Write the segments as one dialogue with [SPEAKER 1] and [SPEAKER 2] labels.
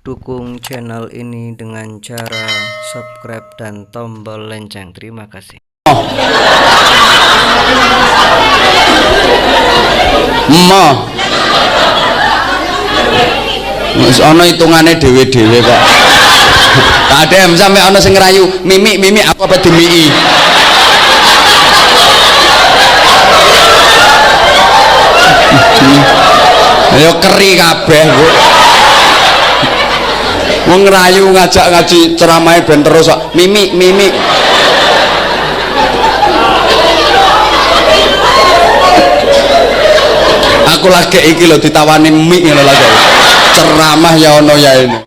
[SPEAKER 1] Dukung channel ini dengan cara subscribe dan tombol lonceng. Terima kasih.
[SPEAKER 2] Wis ana hitungane dhewe-dhewe kok. Kadem sampe ana sing ngerayu, mimik aku apa dimiki. Ayo keri kabeh kok. Wong ngerayu ngajak ngaji ceramahe ben terus kok mimik. Aku lagi iki lho ditawani mik ngono lagi. Ceramah ya ono ya ini.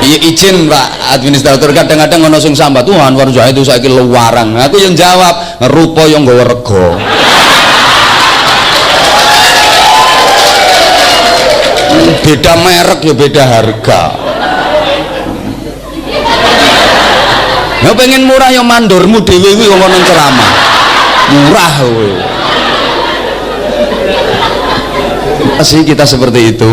[SPEAKER 2] Iya izin Pak Administrator, kadang-kadang ono sing sambat tuh Anwar Zahid itu saiki luarang. Aku yang jawab rupa yang nggawa rego. Beda merek ya beda harga. Ya pengen murah ya mandormu dhewe kuwi wong nang ceramah. Murah kowe. Masih kita seperti itu.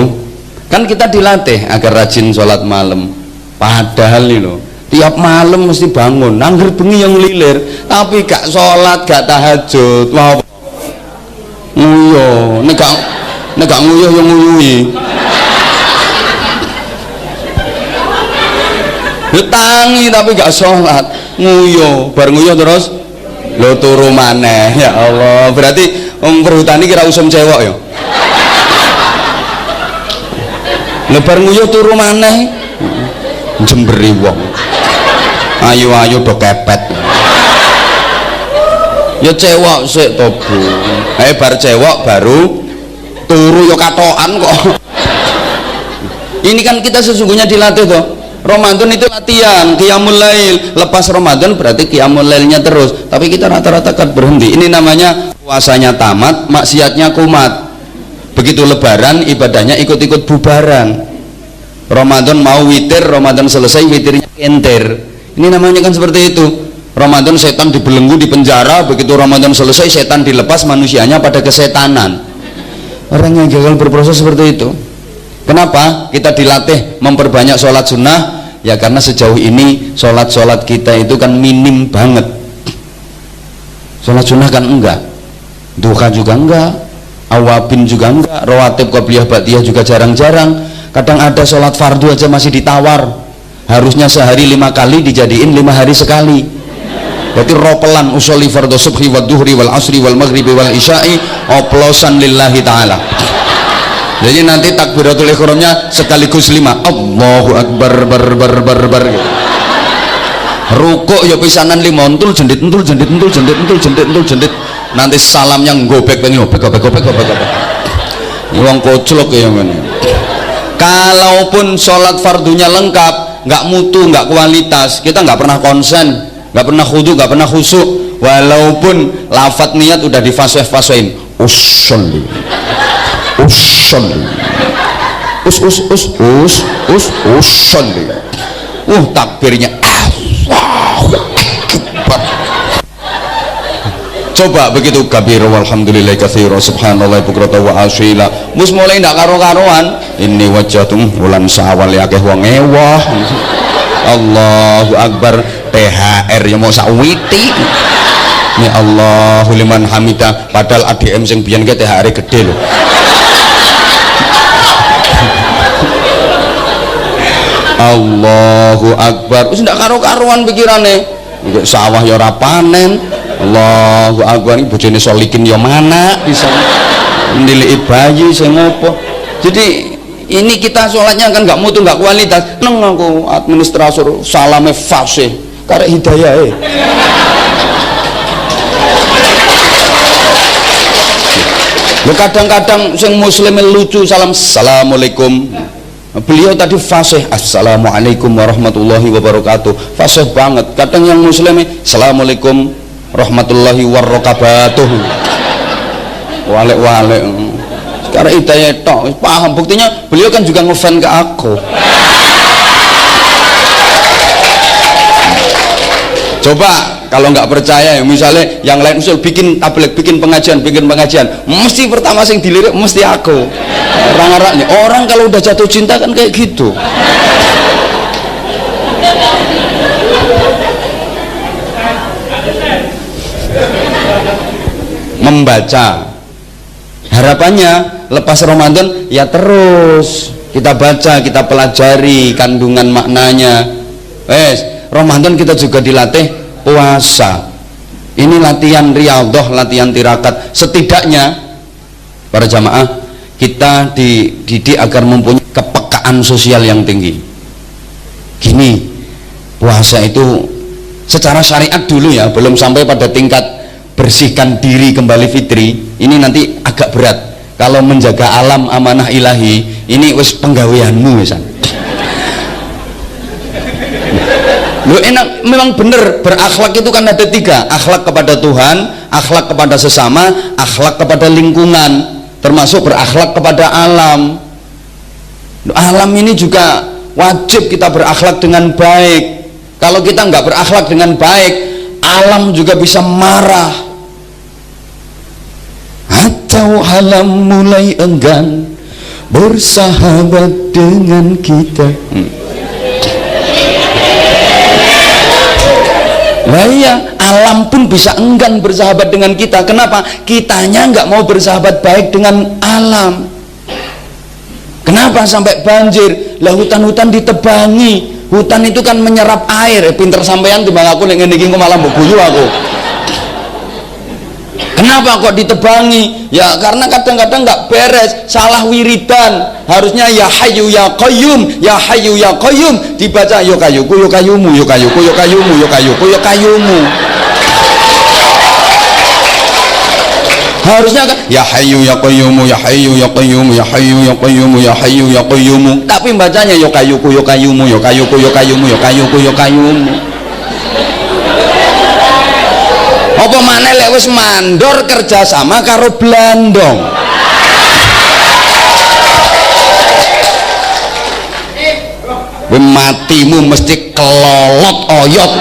[SPEAKER 2] Kan kita dilatih agar rajin sholat malam. Padahal nih loh, tiap malam mesti bangun. Nangger bengi yang lilir, tapi gak sholat, gak tahajud. Wah, nguyo. Nek gak nguyo yang nguyui. Tangi tapi gak sholat, nguyo. Bar nguyo terus lo turu maneh. Ya Allah, berarti perhutani kira usum cewek ya. Lebar nguyuh turu maneh jemberi wong ayu do kepet ya cewek sik to Bu, bar cewek baru turu ya katokan kok. Ini kan kita sesungguhnya dilatih toh. Ramadan itu latihan qiyamul lail, lepas Ramadan berarti qiyamul lailnya terus, tapi kita rata-rata kan berhenti. Ini namanya puasanya tamat, maksiatnya kumat. Begitu lebaran ibadahnya ikut-ikut bubaran. Ramadan mau witir, Ramadan selesai witirnya kenter. Ini namanya kan seperti itu. Ramadan setan dibelenggu di penjara, begitu Ramadan selesai setan dilepas, manusianya pada kesetanan. Orang yang gagal berproses seperti itu. Kenapa? Kita dilatih memperbanyak sholat sunnah. Ya karena sejauh ini sholat kita itu kan minim banget. Sholat sunnah kan enggak, duha juga enggak, awabin juga enggak, rawatib qabliyah ba'diyah juga jarang-jarang. Kadang ada sholat fardu aja masih ditawar, harusnya sehari 5 kali dijadiin 5 hari sekali. Berarti ropelan usolli fardhu subhi wal duhri wal asri wal maghribi wal isya'i oplosan lillahi ta'ala. Jadi nanti takbiratul ihramnya sekaligus 5, Allahu akbar bar. Rukuk ya pisanan 5 entul jendit. Nanti salamnya ngobek pengen gobek. Wong koclok ya ngene. Kalaupun sholat fardunya lengkap, nggak mutu, nggak kualitas, kita nggak pernah konsen, nggak pernah khudu, nggak pernah khusyuk. Walaupun lafadz niat udah difasih-fasihin, usolli, usolli, takbirnya Allahu Akbar. Coba begitu kabir walhamdulillah katsira subhanallah bukrata wa asyila. Mus mulai ndak karo-karoan. Ini wajatum bulan Syawal akeh wong ewah. Allahu akbar, THR ya mau sakwiti. Ya Allahu liman hamidah, padahal ADM sing biyen ke THR gede lho. Allahu akbar. Wis ndak karo-karoan pikirane. Nggih sawah ya ora panen. Allahu akbar, bojone solikin ya mana bisa nilai bayi sing ngopo. Jadi ini kita sholatnya kan nggak mutu, nggak kualitas. Neng aku administrator salame fasih karek hidayah. Lo kadang-kadang sing muslim lucu salam assalamualaikum. Beliau tadi fasih assalamualaikum warahmatullahi wabarakatuh, fasih banget. Kadang yang muslim assalamualaikum rahmatullahi wabarakatuh, wale karena hidayah tok paham. Buktinya beliau kan juga ngefan ke aku. Coba kalau nggak percaya ya misalnya yang lain usul bikin tabligh, bikin pengajian, mesti pertama sing dilirik mesti aku. Orang kalau udah jatuh cinta kan kayak gitu. Membaca, harapannya lepas Ramadan ya terus kita baca, kita pelajari kandungan maknanya. Ramadan kita juga dilatih puasa. Ini latihan riyadhah, latihan tirakat. Setidaknya para jamaah kita dididik agar mempunyai kepekaan sosial yang tinggi. Gini, puasa itu secara syariat dulu ya, belum sampai pada tingkat bersihkan diri kembali fitri. Ini nanti agak berat. Kalau menjaga alam amanah ilahi, ini wis penggaweanmu wisan. Lu enak, memang bener berakhlak itu kan ada 3, akhlak kepada Tuhan, akhlak kepada sesama, akhlak kepada lingkungan, termasuk berakhlak kepada alam. Alam ini juga wajib kita berakhlak dengan baik. Kalau kita nggak berakhlak dengan baik, alam juga bisa marah. Atau alam mulai enggan bersahabat dengan kita. Nah iya, alam pun bisa enggan bersahabat dengan kita. Kenapa? Kitanya nggak mau bersahabat baik dengan alam. Kenapa sampai banjir? Lah hutan-hutan ditebangi. Hutan itu kan menyerap air. Pinter sampean timbang aku nek ngene iki malah mbok guyu aku. Kenapa kok ditebangi? Ya karena kadang-kadang nggak beres, salah wiridan. Harusnya ya hayyu ya qayyum, ya hayyu ya qayyum, dibaca yo kayuku yo kayumu, yo kayuku yo kayumu, yo kayuku yo kayumu. Harusnya kan ya hayyu ya qayyumu, ya hayyu ya qayyumu, ya hayyu ya qayyumu, ya hayyu ya qayyumu. Tapi bacanya yo kayuku yo kayumu, yo kayuku yo kayumu, yo kayuku yo kayumu. Apa maneh lek wis mandor kerja sama karo blandong. Matimu mesti kelolot oyot.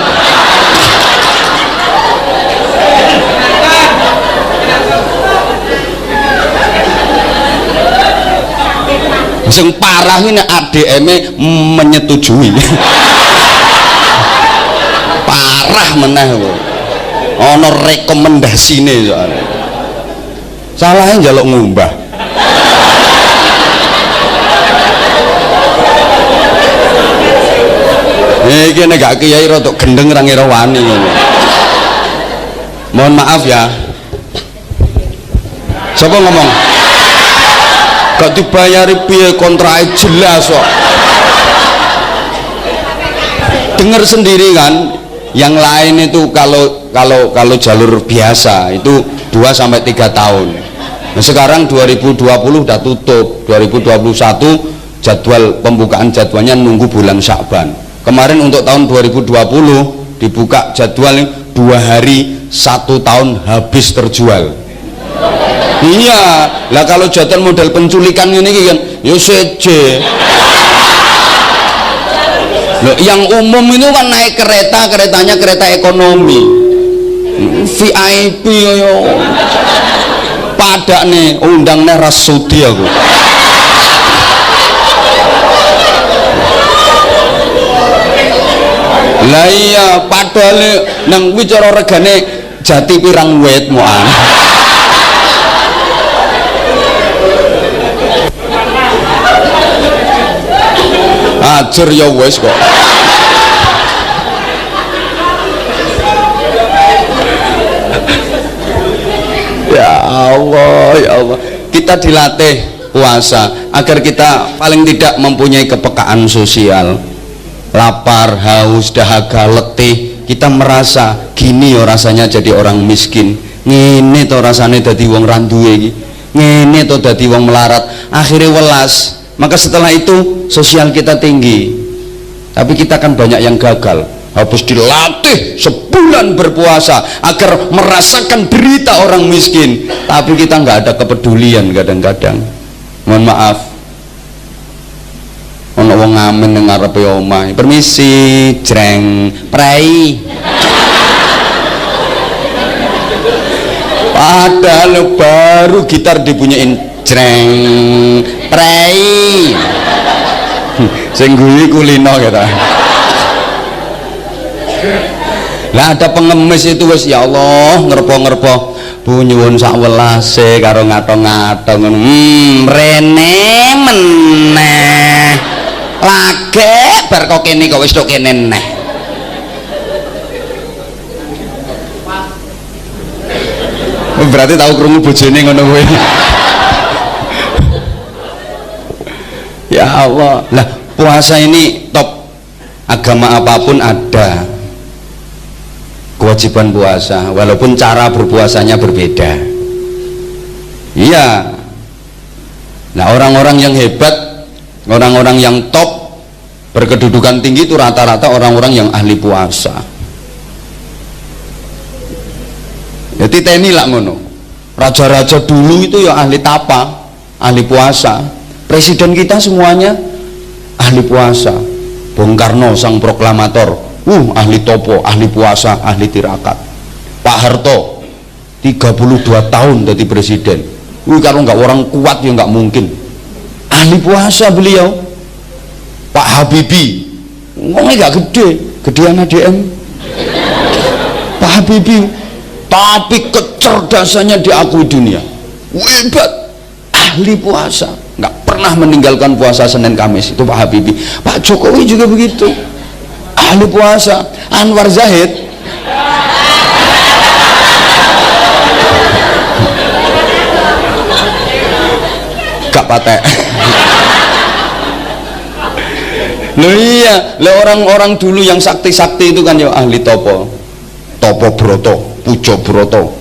[SPEAKER 2] Sing parah ini ADM-e menyetujui. Parah meneh kok. Ana rekomendasine soalnya. Salahnya njaluk ngumbah. Iki nek gak kiai rada gendeng ra ngira wani ngono. Mohon maaf ya. Siapa ngomong? Gak dibayari piye kontrake jelas kok. Dengar sendiri kan, yang lain itu kalau jalur biasa itu 2 sampai 3 tahun. Nah, sekarang 2020 udah tutup. 2021 jadwal pembukaan jadwalnya nunggu bulan Sya'ban. Kemarin untuk tahun 2020 dibuka jadwal 2 hari 1 tahun habis terjual. Iya, lah kalau jadwal model penculikan ini kan yo seje. Loh, yang umum itu kan naik kereta, keretanya kereta ekonomi, VIP yo. Padak nih, undang nih rasudi aku. Lah iya, padahal nang bicara regane jati pirang wit muan. Ajar ya wes kok. Ya Allah, ya Allah. Kita dilatih puasa agar kita paling tidak mempunyai kepekaan sosial. Lapar, haus, dahaga, letih, kita merasa gini ya rasanya jadi orang miskin. Ngene to rasane dadi wong ra duwe iki. Ngene to dadi wong melarat. Akhirnya welas. Maka setelah itu sosial kita tinggi, tapi kita kan banyak yang gagal. Harus dilatih sebulan berpuasa agar merasakan derita orang miskin, tapi kita nggak ada kepedulian kadang-kadang. Mohon maaf, ono wong ngamen nang ngarepe omah, permisi jreng prai. Padahal baru gitar dibunyiin jreng prei. Sing guyu kulino kita. Lah ada pengemis itu wis ya Allah ngerpo-ngerpo bunyuwun sak welase karo ngatong-ngatong rene meneh lage bar kok kene kok wis tok kene neh. Berarti tahu krungu bojone ngono kuwi. Ya Allah. Lah puasa ini top, agama apapun ada kewajiban puasa walaupun cara berpuasanya berbeda. Iya. Nah orang-orang yang hebat, orang-orang yang top berkedudukan tinggi itu rata-rata orang-orang yang ahli puasa. Jadi teni lah ngono. Raja-raja dulu itu ya ahli tapa, ahli puasa. Presiden kita semuanya ahli puasa. Bung Karno sang proklamator, ahli topo, ahli puasa, ahli tirakat. Pak Harto 32 tahun jadi presiden. Kalau nggak orang kuat ya nggak mungkin. Ahli puasa beliau. Pak Habibie, ngomongnya nggak gede, gedean ADM. Pak Habibie, tapi kecerdasannya diakui dunia. Hebat, ahli puasa, nggak pernah meninggalkan puasa Senin Kamis itu Pak Habibie. Pak Jokowi juga begitu, ahli puasa. Anwar Zahid gak patek. Loh iya, lo orang-orang dulu yang sakti-sakti itu kan ya ahli topo, topo broto, pujo broto,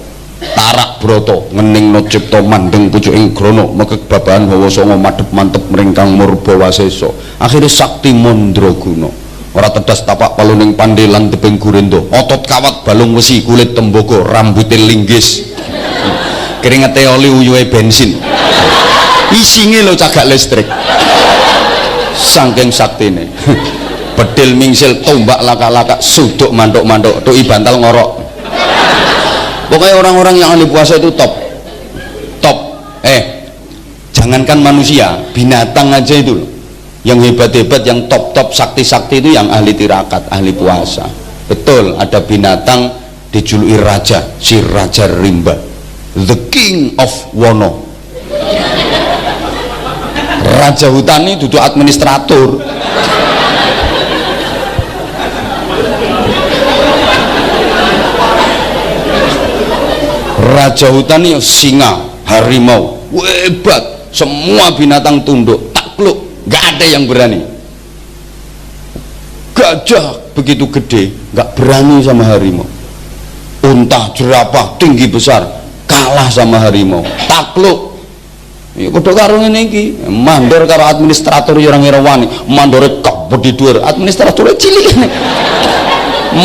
[SPEAKER 2] tarak broto, ngening no cipto mandeng pujo ing grono, mekek babahan wawa songo madep mantep meringkang murba waseso. Akhirnya sakti mondraguna, ora tedas tapak paluning pandelan tebing gurindo, otot kawat balung besi kulit tembogo rambuté linggis, keringete oli uyuhe bensin, isinge lo cagak listrik. Saking saktine bedil mingsil tombak laka-laka suduk manduk-manduk tuh bantal ngorok. Pokoknya orang-orang yang ahli puasa itu top jangankan manusia, binatang aja itu loh yang hebat-hebat, yang top sakti-sakti itu yang ahli tirakat, ahli puasa. Betul, ada binatang dijuluki raja, si Raja Rimba, the king of Wono. Raja hutan ini duduk administrator. Raja hutan ini singa, harimau, hebat, semua binatang tunduk, takluk, gak ada yang berani. Gajah begitu gede, gak berani sama harimau. Unta, jerapah, tinggi besar, kalah sama harimau, takluk. Ya padha karo ngene iki, mandor karo administrator ya ora ngira wani, mandore kabedi dhuwur, administrator cilik.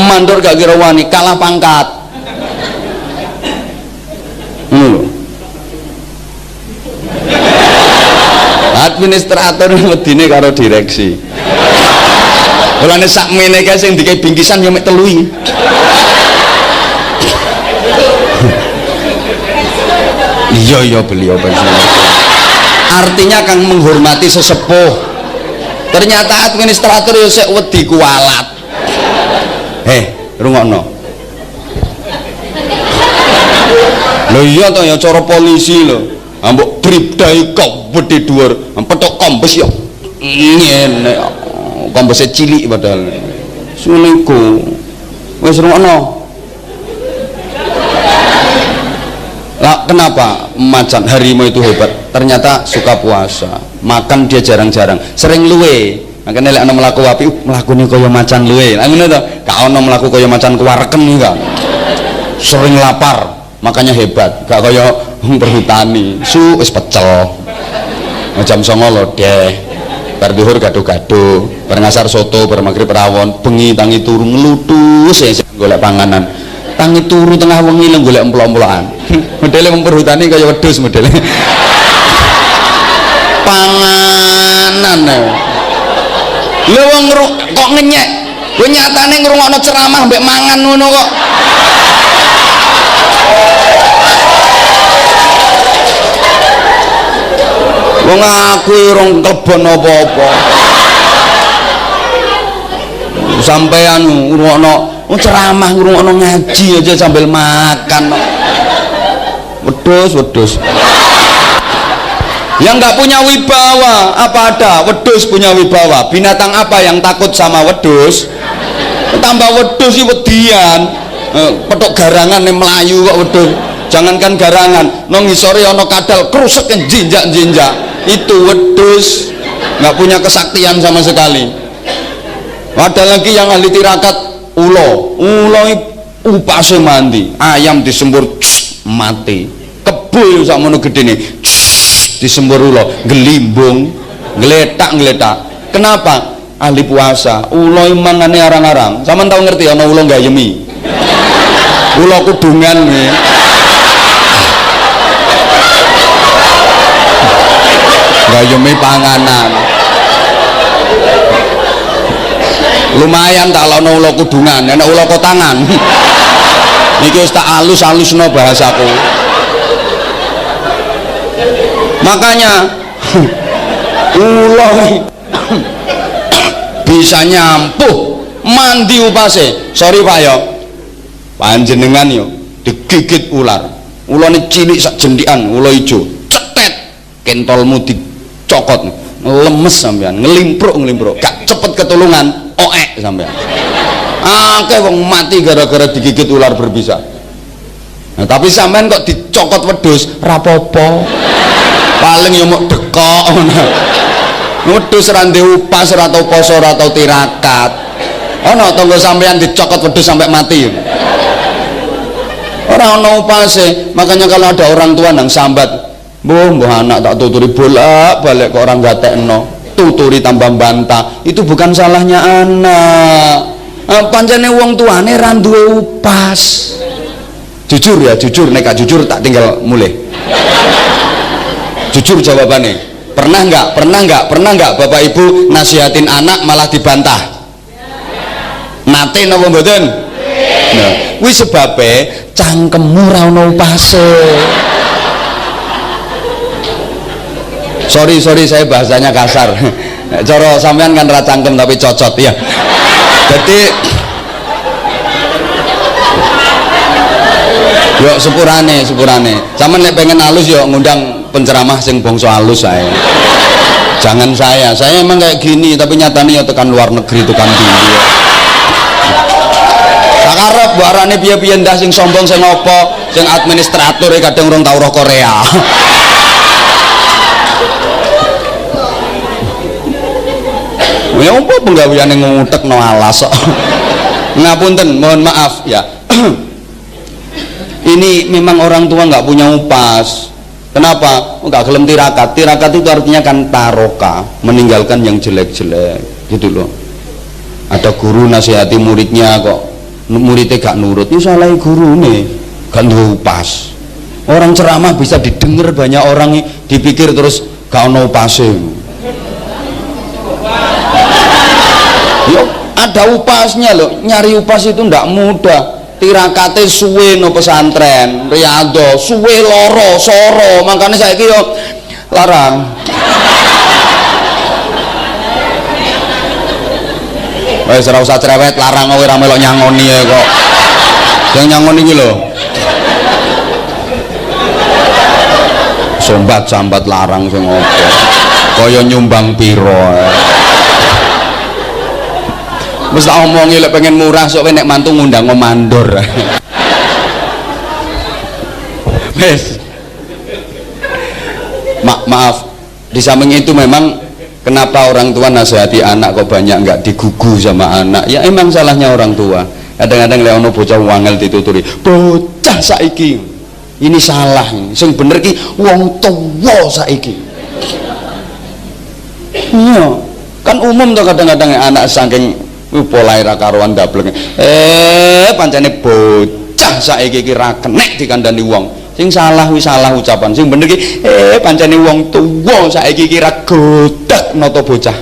[SPEAKER 2] Mandor gak kira wani, kalah pangkat. Administrator medine karo direksi. Mulane sakmene kae sing dikei bingkisan ya mek telu iki. Iya beliau artinya kang menghormati sesepuh. Ternyata administrator ya sik wedi kualat. Rungokno. Lho iya to ya cara polisi lho. Ambok bribdai kok wedi dhuwur, petok kombes ya. Ngene. Kombese cilik padahal. Suniku. Wis rungokno. Lah kenapa macan harimau itu hebat? Ternyata suka puasa, makan dia jarang-jarang, sering luwe. Makanya lek ana mlaku api, mlakune kaya macan luwe. Lah ngono to, gak ana mlaku kaya macan kuwareken enggak. Sering lapar, makanya hebat. Gak kaya perhutani, wis pecel. Jam 09.00 lodeh. Bar dhuwur gaduh-gaduh, bar ngasar soto, bar magrib rawon, bengi tangi turu nglutus golek panganan. Tangi turu tengah wengi lho golek emplok-emplokan. Modele wong perhutani kaya wedhus modele. Panganan. Lho wong kok ngenyek. Kowe nyatane ngrungokno ceramah mbek mangan ngono kok. Wong aku rong klebon apa-apa. Sampean ngrungokno ceramah, ngrungokno ngaji aja sambil makan. Wedhus. Yang nggak punya wibawa, apa ada? Wedhus punya wibawa. Binatang apa yang takut sama wedhus? Tambah wedhus sih wedian. Petuk garangan yang melayu kok wedhus. Jangankan garangan, nang ngisore ana kadal krusek jinjak-jinjak. Itu wedhus nggak punya kesaktian sama sekali. Ada lagi yang ahli tirakat, ulo upase mandi, ayam disembur mati, kebul sakmono gedene disembur ulo, gelimbung, ngeletak. Kenapa? Ahli puasa. Ulo mangane arang-arang. Sampeyan tau ngerti ana ulo gayemi? Ulo kudungan nih. Gayemi panganan. Lumayan tak lono ulo kudungan, enak ulo kotangan. Niki wis tak alus-alusno bahasaku. Makanya ulo bisa nyampuh mandi upase. Sorry Pak yo, panjenengan yo digigit ular. Ulone cilik sak jendikan, ulo ijo. Cetet kentolmu dicokot, lemes sampean, ngelimpruk, gak cepet ketulungan, oek sampean. Akeh wong mati gara-gara digigit ular berbisa. Nah, tapi sampean kok dicokot wedhus rapopo. Paling yo mok dekok. Wedhus ra ndek upas, ora tau poso, ora tau tirakat. Ana tangga sampean dicokot wedhus sampai mati. Ora ana upase. Makanya kalau ada orang tua nang sambat, mbah anak tak tuturi bolak-balik kok orang gatekno. Tuturi tambah bantah. Itu bukan salahnya anak. Pancene wong tuane ra duwe upas. Jujur ya, jujur, nek gak jujur tak tinggal mulai. Jujur jawabannya. Pernah nggak Bapak Ibu nasihatin anak malah dibantah? Nate napa mboten? Nah, kuwi sebabe cangkemmu ra ono upase. Sorry saya bahasanya kasar. Cara sampean kan ra cangkem tapi cocot ya. Jadi yuk sepurane. Sampeyan nek pengen halus yuk ngundang penceramah sing bangsa halus saya. Jangan saya emang kayak gini tapi nyatanya ya tekan luar negeri, tekan tinggi. Sakarep mbok arane piye-piye ndah sing sombong sing apa, sing administrator kadang urung tau roh Korea. Ya apa penggaweane ngutekno alas kok. Ngapunten, mohon maaf ya. Ini memang orang tua nggak punya upas. Kenapa? Nggak gelem tirakat. Tirakat itu artinya kan taroka, meninggalkan yang jelek-jelek gitu loh. Ada guru nasihati muridnya kok muridnya gak nurut, ini salah guru nih, gak duwe upas. Orang ceramah bisa didengar banyak orang, dipikir terus gak ono upase. Yuk, ada upasnya loh. Nyari upas itu ndak mudah. Tirakate suwe no pesantren, riyadho suwe loro soro, makanya saya yo larang. Wes ora usah cerewet, larang kowe ora melok nyangoni ya kok. Yang nyangoni iki lho. Sambat larang sing opo. Kaya nyumbang piro. Wis tak omongi lek pengen murah sok nek mantu ngundang ngomandor. Wes. Maaf. Di samping itu memang kenapa orang tua nasihati anak kok banyak nggak digugu sama anak? Ya emang salahnya orang tua. Kadang-kadang lek ono bocah wangel dituturi, bocah saiki ini salah. Sing bener ki wong tuwa saiki. Iya. Kan umum tuh kadang-kadang anak saking pola ra karuan dableng. Pancene bocah saiki iki ra kenek dikandani wong. Sing salah wis salah ucapan. Sing bener ki pancene wong tuwa saiki iki ra godak nata bocah.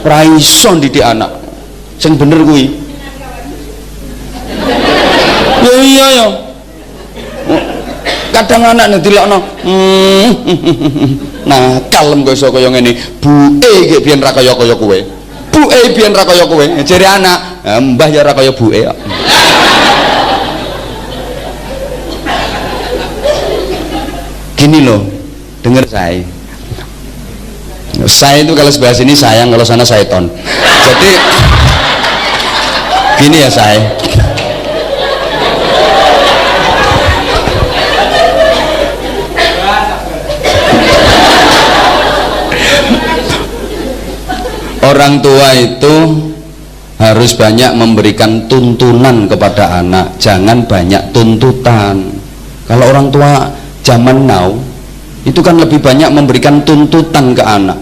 [SPEAKER 2] Ora iso ndidik anak. Sing bener kuwi. Ya iya ya. kadang anak nek dilokno nah kalem kok iso kaya ngene buke iki biyen ra kaya kowe buke biyen ra kaya kowe jare anak mbah ya ra kaya buke kok gini loh dengar saya itu kalau sebelah sini sayang, kalau sana syaiton. Jadi gini ya saya, orang tua itu harus banyak memberikan tuntunan kepada anak, jangan banyak tuntutan. Kalau orang tua zaman now itu kan lebih banyak memberikan tuntutan ke anak,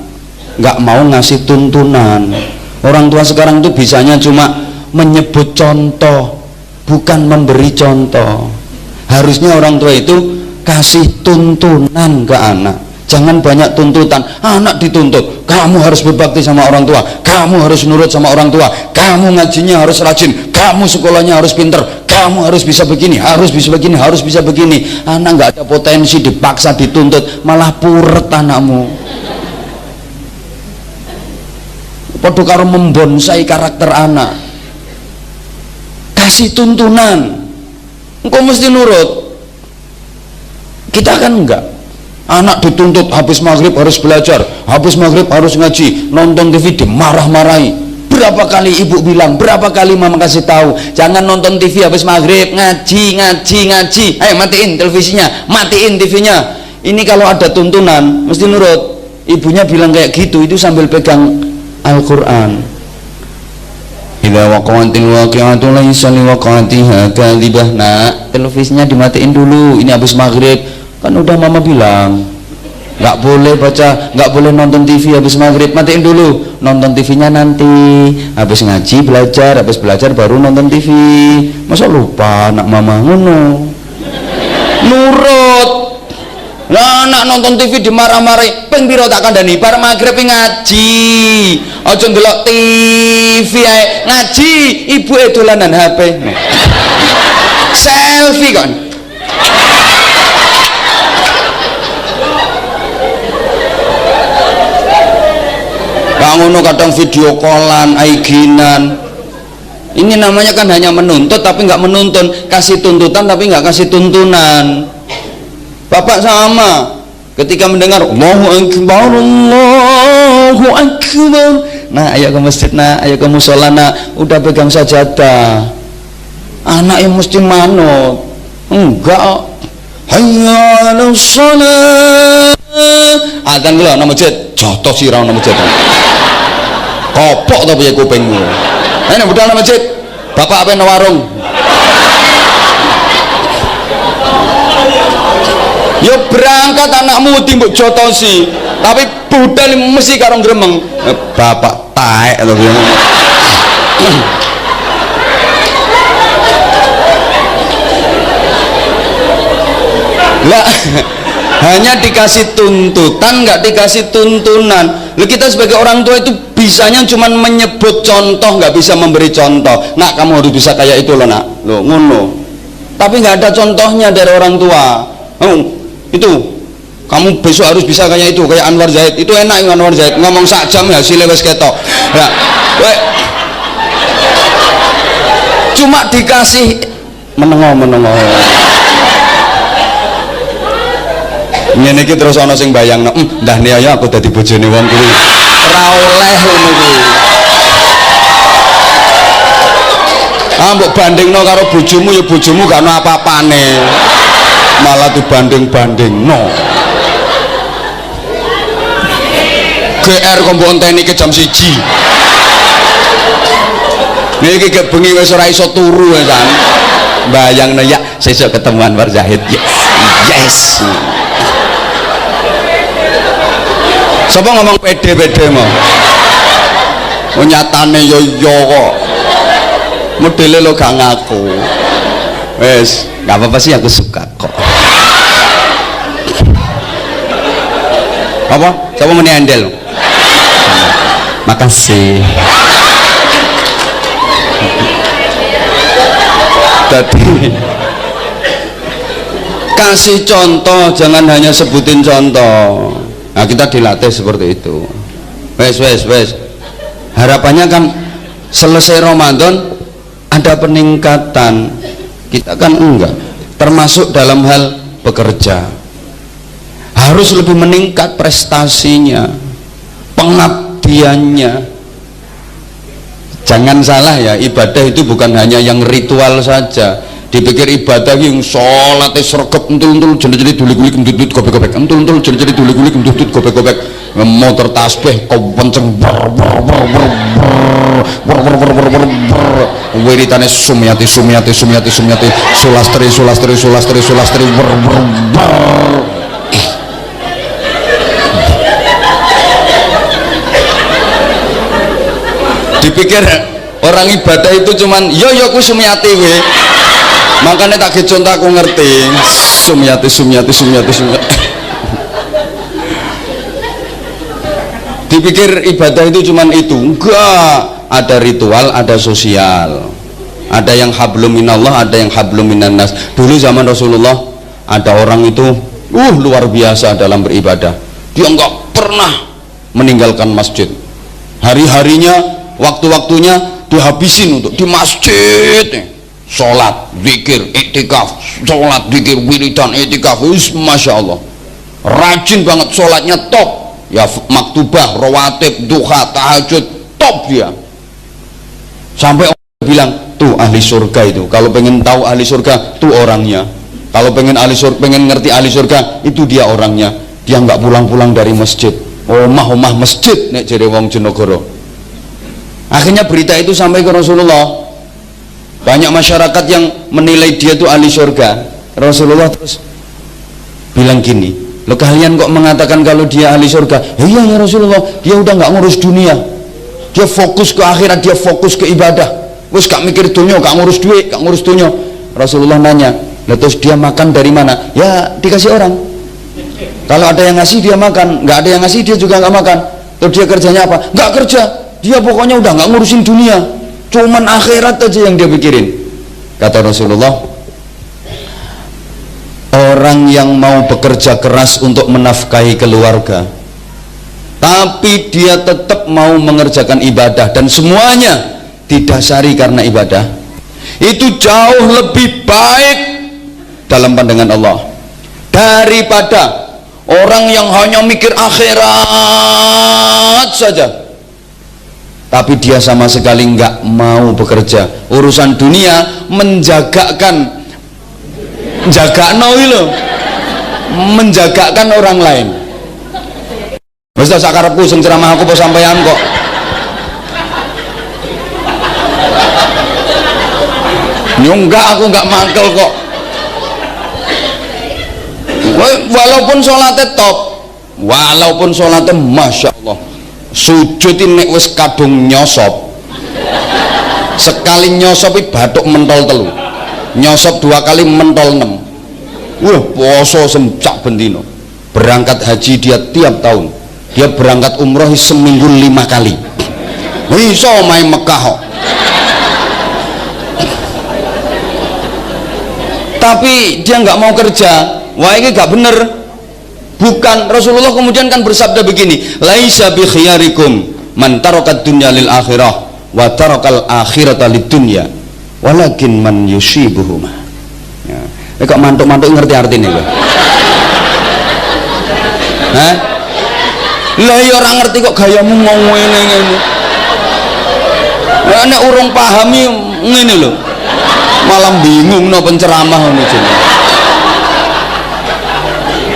[SPEAKER 2] nggak mau ngasih tuntunan. Orang tua sekarang tuh bisanya cuma menyebut contoh, bukan memberi contoh. Harusnya orang tua itu kasih tuntunan ke anak, jangan banyak tuntutan. Anak dituntut, kamu harus berbakti sama orang tua, kamu harus nurut sama orang tua, kamu ngajinya harus rajin, kamu sekolahnya harus pinter, kamu harus bisa begini, harus bisa begini, harus bisa begini. Anak nggak ada potensi, dipaksa dituntut, malah puret anakmu. Padha karo membonsai karakter anak. Kasih tuntunan, engkau mesti nurut. Kita kan enggak. Anak dituntut habis maghrib harus belajar, habis maghrib harus ngaji, nonton TV dimarah-marahi. Berapa kali ibu bilang, berapa kali mama kasih tahu, jangan nonton TV habis maghrib, ngaji. Ayo matiin televisinya, matiin TV-nya. Ini kalau ada tuntunan mesti nurut. Ibunya bilang kayak gitu, itu sambil pegang Al-Quran. Idza waqa'atil waqi'atu laysa liwaqa'atiha kadhibah. Nah, televisinya dimatiin dulu, ini habis maghrib. Kan udah mama bilang nggak boleh baca, nggak boleh nonton TV habis maghrib, matiin dulu. Nonton TV-nya nanti habis ngaji, belajar, habis belajar baru nonton TV. Masa lupa anak mama ngono? Nurut. Lah anak nonton TV dimarah-marahi, ping pira tak kandhani bar maghrib ngaji. Aja ndelok TV ae, ngaji, ibuke dolanan HP. Selfie kon. Ngono kadang video callan, IG-nan. Ini namanya kan hanya menuntut tapi nggak menuntun, kasih tuntutan tapi nggak kasih tuntunan. Bapak sama, ketika mendengar Allahu Akbar, Allahu Akbar, nah ayo ke masjid, nah ayo ke musola, nah udah pegang sajadah. Anak yang mesti manut, enggak. Hayya 'alas shalah. Adzan lho nang masjid, jotos sira nang masjid. Kopok to piye kupingmu. Ayo budal nang masjid. Bapak apa nang warung? Ya berangkat anakmu timbuk jotosi, tapi budal mesti karo gremeng. Bapak taek to piye. Lah hanya dikasih tuntutan, nggak dikasih tuntunan. Lalu kita sebagai orang tua itu bisanya cuma menyebut contoh, nggak bisa memberi contoh. Nak, kamu harus bisa kayak itu loh nak, loh ngono. Tapi nggak ada contohnya dari orang tua. Itu kamu besok harus bisa kayak itu, kayak Anwar Zaid. Itu enak Anwar Zaid, ngomong sak jam ya hasilnya wes ketok. Nah, cuma dikasih menengok. Ngene iki terus ana sing bayangno, ndah ne ayo aku dadi bojone wong kuwi. Ora oleh ngono kuwi. Mbok bandingno karo bojomu ya bojomu gak ono apa-apane. Malah dibanding-bandingno. GR kok mbok enteni ke jam 1. Niki gek bengi wis ora iso turu kan. Bayangno ya sesuk ketemuan Anwar Zahid. Yes. Siapa ngomong pede-pede mau? Nyatane yo kok. Modele lo gak ngaku. Wes, gak apa-apa sih, aku suka kok. Apa? Siapa mau nyandel? Makasih. Tadi kasih contoh, jangan hanya sebutin contoh. Nah, kita dilatih seperti itu. Wes. Harapannya kan selesai Ramadan ada peningkatan. Kita kan enggak. Termasuk dalam hal bekerja. Harus lebih meningkat prestasinya, pengabdiannya. Jangan salah ya, ibadah itu bukan hanya yang ritual saja. Dipikir ibadah yang sholat sregep entul jadi dulik-dulik endut gobek-gobek entul jadi dulik-dulik endut gobek-gobek motor tasbih kenceng wiritane sumyati sulastri dipikir orang ibadah itu cuman yo ku sumyati we, makanya tak contoh aku ngerti sumyati dipikir ibadah itu cuman itu. Enggak, ada ritual, ada sosial, ada yang hablum minallah, ada yang hablum minannas. Dulu zaman Rasulullah ada orang itu luar biasa dalam beribadah, dia enggak pernah meninggalkan masjid. Hari-harinya, waktu-waktunya dihabisin untuk di masjid, sholat, zikir, iktikaf, sholat, zikir, wiridan, iktikaf. Masya Allah, rajin banget sholatnya, top ya, maktubah, rawatib, duha, tahajud, top dia. Sampai orang bilang tuh ahli surga itu. Kalau pengen tahu ahli surga tuh orangnya. Kalau pengen ngerti ahli surga itu dia orangnya. Dia nggak pulang-pulang dari masjid, omah masjid nek jere wong Jonegoro. Akhirnya berita itu sampai ke Rasulullah. Banyak masyarakat yang menilai dia tuh ahli surga. Rasulullah terus bilang gini, lo kalian kok mengatakan kalau dia ahli surga? Iya ya Rasulullah, dia udah nggak ngurus dunia, dia fokus ke akhirat, dia fokus ke ibadah, wes gak mikir dunia, gak ngurus duit, gak ngurus dunia. Rasulullah nanya, lah terus dia makan dari mana? Ya dikasih orang. Kalau ada yang ngasih dia makan, nggak ada yang ngasih dia juga nggak makan. Terus dia kerjanya apa? Nggak kerja, dia pokoknya udah nggak ngurusin dunia, cuman akhirat aja yang dia pikirin. Kata Rasulullah, orang yang mau bekerja keras untuk menafkahi keluarga, tapi dia tetap mau mengerjakan ibadah dan semuanya didasari karena ibadah, itu jauh lebih baik dalam pandangan Allah daripada orang yang hanya mikir akhirat saja tapi dia sama sekali nggak mau bekerja. Urusan dunia menjagakan menjagakan orang lain. Wis ta sakarepku sing ceramah aku apa sampean kok. Enggak, aku enggak mangkel kok. Walaupun sholatnya top, walaupun sholatnya masya Allah, sujud ini wis kadung nyosop, sekali nyosop itu batuk mentol telu, nyosop 2 kali mentol 6. Poso semcak bendino, berangkat haji dia tiap tahun, dia berangkat umroh seminggu 5 kali, iso main Mekah kok. Tapi dia nggak mau kerja. Wah, ini gak bener. Bukan. Rasulullah kemudian kan bersabda begini, laisa bi khiyarikum man tarakat dunya lil akhirah wa tarakal akhirata lid dunya walakin man yusibuhuma. Ya. Kok mantuk-mantuk ngerti artinya kok? Hah? Lah ya orang ngerti kok gayamu mau ngene-ngene. Nek urung pahami ngene lho. Malah bingung no penceramah ngono jenenge.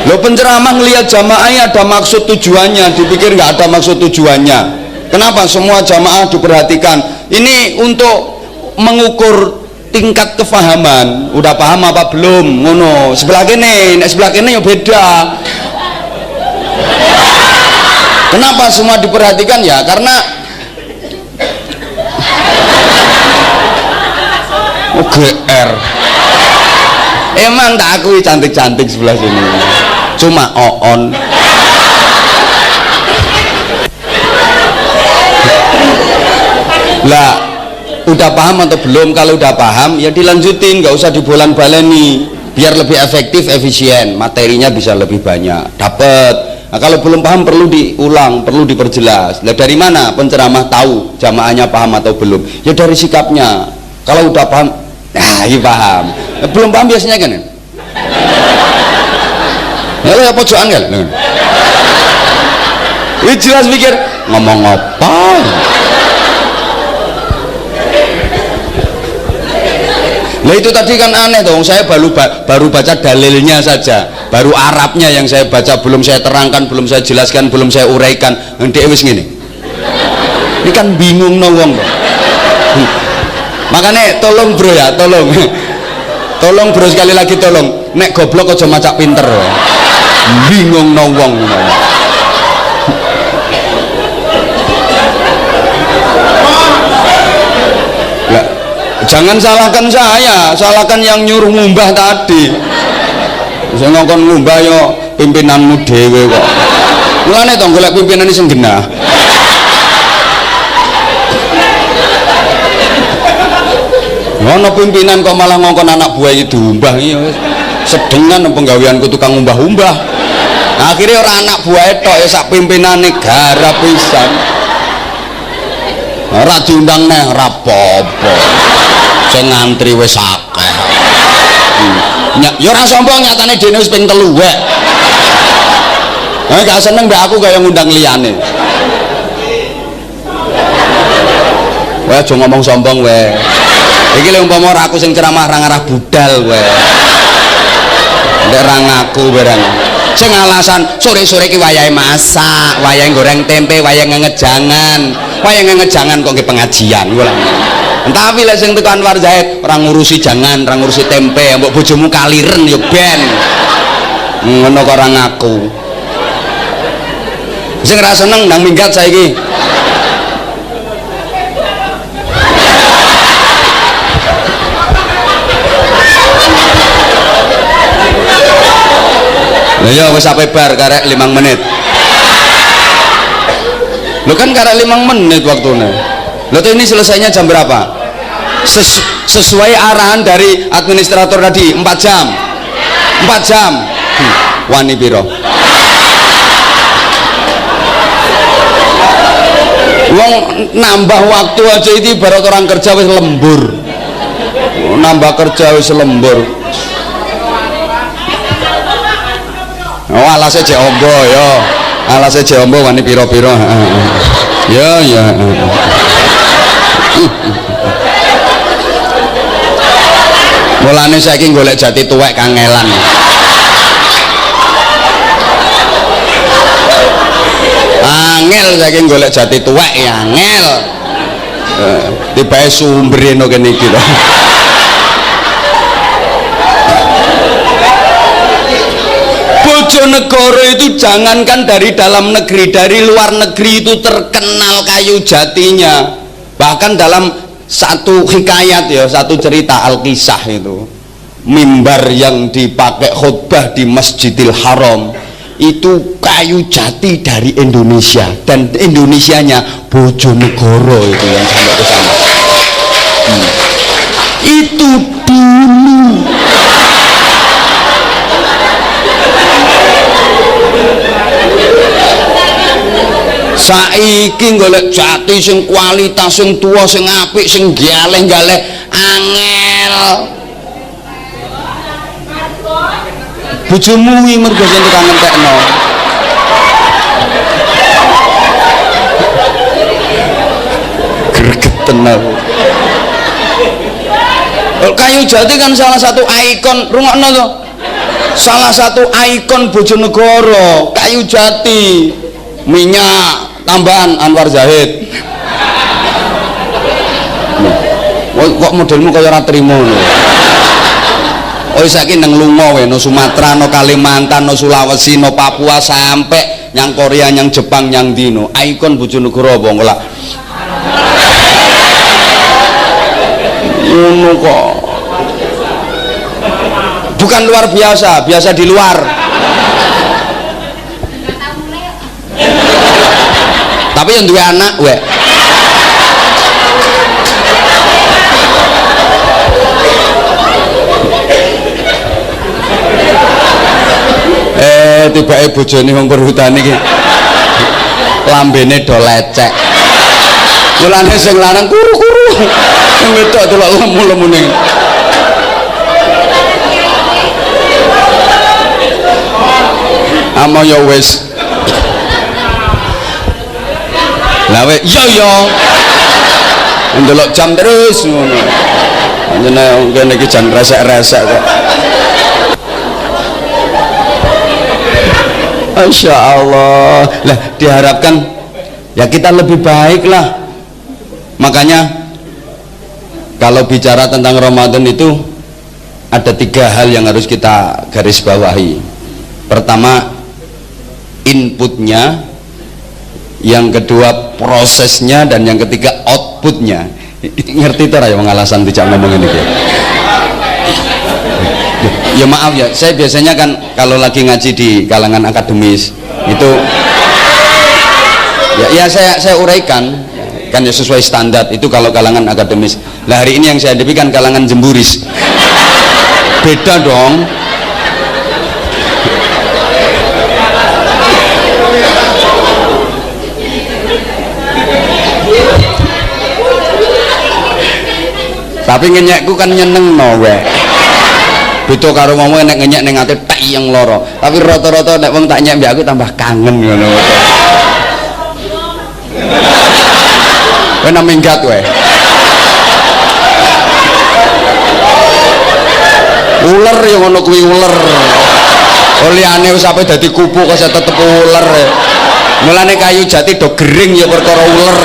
[SPEAKER 2] Lo penceramah ngelihat jamaahnya ada maksud tujuannya, dipikir nggak ada maksud tujuannya. Kenapa semua jamaah diperhatikan? Ini untuk mengukur tingkat kefahaman. Udah paham apa belum? Ngono. Sebelah kene, sebelah kene ya beda. Kenapa semua diperhatikan ya? Karena GR. Emang tak akui cantik-cantik sebelah sini. Cuma oon. Lah, udah paham atau belum? Kalau udah paham ya dilanjutin, nggak usah dibolan-baleni. biar lebih efektif, efisien, materinya bisa lebih banyak dapat. Nah, kalau belum paham perlu diulang, perlu diperjelas. Nah, dari mana penceramah tahu jamaahnya paham atau belum? Ya dari sikapnya. Kalau udah paham, nah iya paham. Nah, belum paham biasanya kan ya lo ya pojokan kan ini jelas mikir ngomong apa. Nah itu tadi kan aneh dong, saya baru baca dalilnya saja, baru Arabnya yang saya baca, belum saya terangkan, belum saya jelaskan, belum saya uraikan. Nanti wis gini, ini kan bingung no wong. Makanya tolong bro ya, tolong bro sekali lagi tolong, nek goblok aja macak pinter, bingung no wong. Jangan salahkan saya, salahkan yang nyuruh ngumbah tadi. Saya ngomong ngumbah yo pimpinanmu dewe kok. Mulane to golek pimpinan sing genah. Ngono pimpinan kok malah ngongkon anak buah iki diumbah iki sedengan penggaweanku tukang umbah-umbah. Akhirnya orang anak buah tok ya sak pimpinane garap pisan. Ora diundang neh ora apa-apa. Sing ngantri wis akeh. Ya ora sombong nyatane dene wis ping 3 wae. Gak seneng mbak aku kaya ngundang liyane. Wae aja ngomong sombong wae. Iki lek umpama ora aku sing ceramah ra ngarah budal wae. Ndek ra ngaku barang. Sing alasan sore-sore ki wayahe masak, wayahe goreng tempe, wayahe ngejangan. Wayahe ngejangan kok nggih pengajian kula. Tapi lek sing teko Anwar Zahid ora ngurusi jangan, ora ngurusi tempe, mbok bojomu kaliren ya ben. Ngono kok ora ngaku. Sing ra seneng nang minggat saiki. Lah ya wis sampai bar karek 5 menit. Lo kan karek 5 menit waktunya. Lo tuh ini selesainya jam berapa? Sesuai arahan dari administrator tadi 4 jam. 4 jam. Wani piro? Wong nambah waktu aja itu ibarat orang kerja wis lembur. Nambah kerja wis lembur. Oh alasnya cek ombo yo, alasnya cek ombo wani piro-piro. Ya ya. Mulane saiki golek jati tuwek kangelan. Angel saiki golek jati tuwek ya angel. Tibae sumbereno kene iki lho. Bojonegoro itu jangankan dari dalam negeri, dari luar negeri itu terkenal kayu jatinya. Bahkan dalam satu hikayat ya, satu cerita Alkisah itu, mimbar yang dipakai khutbah di Masjidil Haram itu kayu jati dari Indonesia, dan Indonesianya Bojonegoro itu yang sampai ke sana. Itu dulu. Saiki golek jati sing kualitas sing tua sing apik sing galeh-galeh angel. Bojomu iki mergo sing tukang ngentekno. Gregeten aku. Kayu jati kan salah satu ikon, rungokno to. Salah satu ikon Bojonegoro, kayu jati. Minyak tambahan Anwar Zahid. Kok modelmu kaya ora trimo lho. Oh saiki nang lunga wae no Sumatera, no Kalimantan, no Sulawesi, no Papua sampai nyang Korea, nyang Jepang, nyang dino. Ikon Bojonegoro apa ngono lah. Ngono kok. Bukan luar biasa, biasa di luar. Tapi yang dua anak we. Mulai tibake bojone wong perhutani iki. Lambene do lecek. Mulane sing lanang kuru-kuru. Sing wedok delok lemu-lemune. Amo ya wis. Lah wek iya. Ndelok jam terus ngono. Anjene kene iki jan resek-resek kok. Masya Allah. Lah diharapkan ya kita lebih baik lah. Makanya kalau bicara tentang Ramadan itu ada 3 hal yang harus kita garis bawahi. Pertama, inputnya, yang kedua prosesnya, dan yang ketiga outputnya. Ngerti tak ya alasan tidak ngomong ini ya? Ya maaf ya, saya biasanya kan kalau lagi ngaji di kalangan akademis itu ya saya uraikan kan ya sesuai standar itu kalau kalangan akademis. Lah hari ini yang saya hadapi kan kalangan jemburis. Beda dong. Tapi ngenyekku kan nyeneng no we. Beda karo wong nek ngenyek ning ati tak yang loro. Tapi rata-rata nek wong tak nyek mbek aku tambah kangen ngono. Kowe nang minggat we. Uler ya ngono kuwi uler. Oliane wis ape dadi kupu kok tetep uler. Mulane kayu jati do gering ya perkara uler.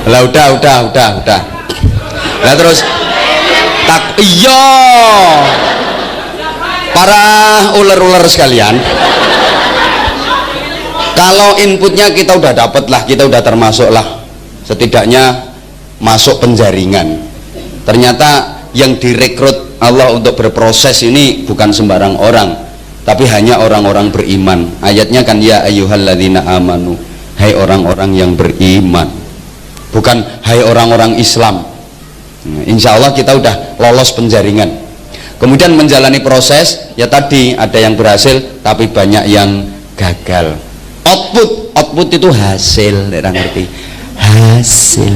[SPEAKER 2] Lah udah. Lah terus tak iya. Para ular-ular sekalian, kalau inputnya kita udah dapet lah, kita udah termasuk lah, setidaknya masuk penjaringan. Ternyata yang direkrut Allah untuk berproses ini bukan sembarang orang, tapi hanya orang-orang beriman. Ayatnya kan ya ayyuhalladzina amanu, hai orang-orang yang beriman, bukan hai orang-orang Islam. Insya Allah kita udah lolos penjaringan. Kemudian menjalani proses, ya tadi ada yang berhasil tapi banyak yang gagal. Output itu hasil, tidak ngerti hasil.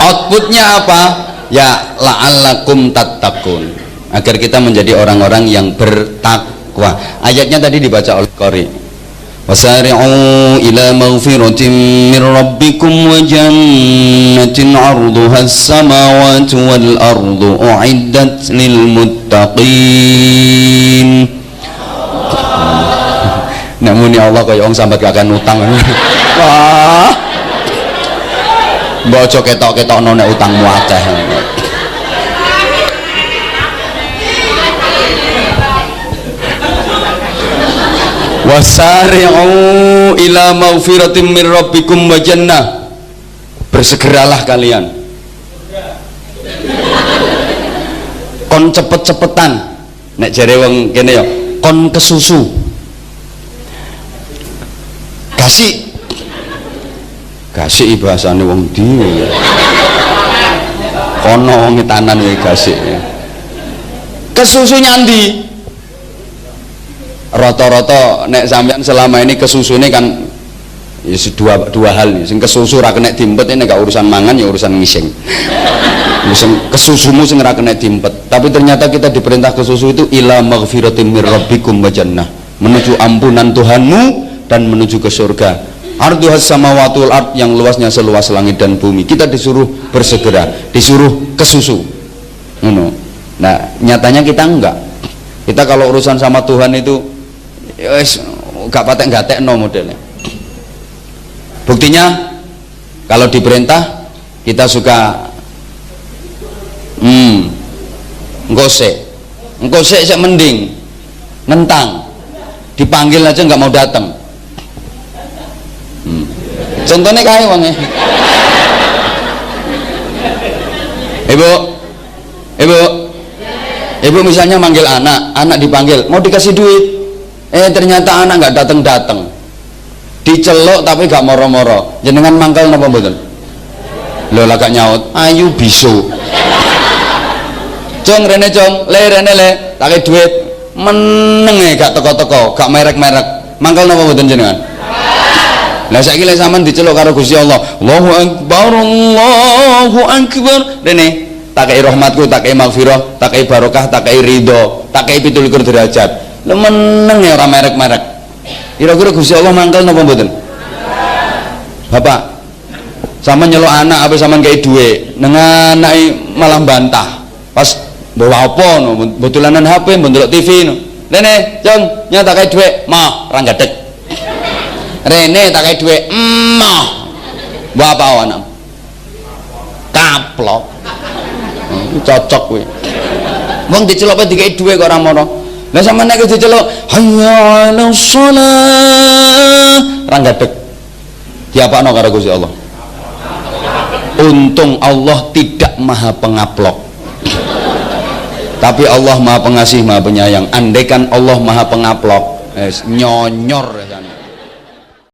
[SPEAKER 2] Outputnya apa? Ya la'allakum tattaqun, agar kita menjadi orang-orang yang bertakwa. Ayatnya tadi dibaca oleh Qori. Wasari'u ila maghfiratin min rabbikum wa jannatin 'arduha as-samawati wal ardu u'iddat lil muttaqin. Namun ya Allah kaya wong sambat gak akan utang. Wah. Mbok aja ketok-ketokno nek utangmu akeh. Wasari'u ila maghfiratin min rabbikum wa jannah, bersegeralah kalian, kon cepet-cepetan nek jare wong kene ya kon kesusu, gasik bahasane wong ndi kono wong tanan wae gasik kesusu nyandi. Rata-rata nek sampean selama ini kesusune kan ya dua hal nih. Sing kesusu ra kena dimpet ini gak urusan mangan ya urusan ngising. Kesusumu sing ra kena dimpet. Tapi ternyata kita diperintah kesusu itu ila maghfiratin mir rabbikum wa jannah, menuju ampunan Tuhanmu dan menuju ke surga. Arduhas samawati wal ard, yang luasnya seluas langit dan bumi. Kita disuruh bersegera, disuruh kesusu. Nah, nyatanya kita enggak. Kita kalau urusan sama Tuhan itu wis gak patek-gatekno modelnya. Buktinya kalau diperintah kita suka engko sik mending nentang, dipanggil aja nggak mau datang. Contohnya kayak wong ibu misalnya manggil anak dipanggil mau dikasih duit, Ternyata anak nggak datang-datang, diceluk tapi gak moro-moro. Jenengan mangkel napa mboten? Lho lah gak nyaut, ayu bisu. Cung rene cung, le rene le, tak kei duit. Meneng gak teko-teko, gak merek-merek. Mangkel napa mboten jenengan? Lah saiki lek sampean diceluk karo Gusti Allah, Allahu Akbar, Allahu Akbar. Rene, tak kei rahmatku, tak kei maghfirah, tak kei barokah, tak kei ridho, tak kei 17 derajat. Lho meneng ya ora merek-merek. Kira-kira Gusti Allah mangkel napa mboten? Bapak, sampean nyeluk anak apa sampean kei dhuwit, nang anake malah bantah. Pas bawa apa no, betulanan HP, ndelok TV no. Rene, Jong, nyata kei dhuwit, mah ra gadeg. Rene tak kei dhuwit, mah. Mbok apa anak? Kaplok. Cocok kuwi. Wong diceluk pe dikei dhuwit kok ora moro. Lah sampeyan nek diceluk hayya 'alas shalah ra gadeg. Diapakno karo Gusti Allah. Untung Allah tidak maha pengaplok. Tapi Allah maha pengasih, maha penyayang. Andaikan Allah maha pengaplok, nyonyor sana.